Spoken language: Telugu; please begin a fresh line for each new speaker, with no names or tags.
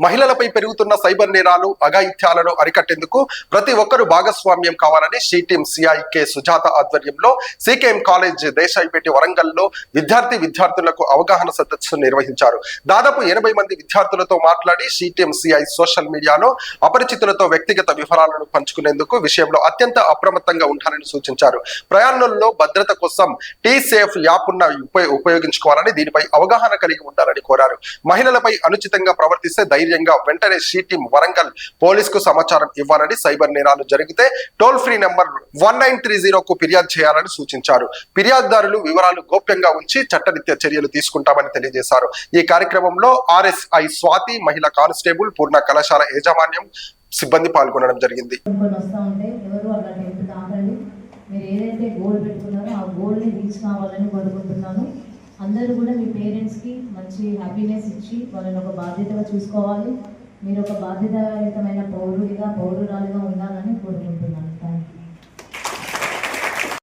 మహిళలపై పెరుగుతున్న సైబర్ నేరాలు అఘాయిత్యాలను అరికట్టేందుకు ప్రతి ఒక్కరూ భాగస్వామ్యం కావాలని షీ టీమ్ సిఐకే సుజాత ఆధ్వర్యంలో సికేఎం కాలేజ్ దేశాయిపేట వరంగల్లో విద్యార్థులకు అవగాహన సదస్సు నిర్వహించారు. దాదాపు 80 మంది విద్యార్థులతో మాట్లాడి షీ టీమ్ సిఐ సోషల్ మీడియాలో అపరిచితులతో వ్యక్తిగత వివరాలను పంచుకునేందుకు విషయంలో అత్యంత అప్రమత్తంగా ఉండాలని సూచించారు. ప్రయాణంలో భద్రత కోసం టీ సేఫ్ యాప్ ఉపయోగించుకోవాలని, దీనిపై అవగాహన కలిగి ఉండాలని కోరారు. మహిళలపై అనుచితంగా ప్రవర్తిస్తే ధైర్యంగా వెంటనే షీ టీమ్ వరంగల్ పోలీసుకు సమాచారం ఇవ్వాలని, సైబర్ నేరాలు జరిగితే టోల్ ఫ్రీ నెంబర్ 1930కు ఫిర్యాదు చేయాలని సూచించారు. ఫిర్యాదుదారులు వివరాలు గోప్యంగా ఉంచి చట్టరీత్యా చర్యలు తీసుకుంటామని తెలియజేశారు. ఈ కార్యక్రమంలో ఆర్ఎస్ఐ స్వాతి, మహిళా కానిస్టేబుల్, పూర్ణ కళాశాల యాజమాన్యం సిబ్బంది పాల్గొనడం జరిగింది.
అందరూ కూడా మీ పేరెంట్స్కి మంచి హ్యాపీనెస్ ఇచ్చి వాళ్ళని ఒక బాధ్యతగా చూసుకోవాలి. మీరు ఒక బాధ్యతాయుతమైన పౌరురాలుగా ఉండాలని కోరుకుంటున్నాను.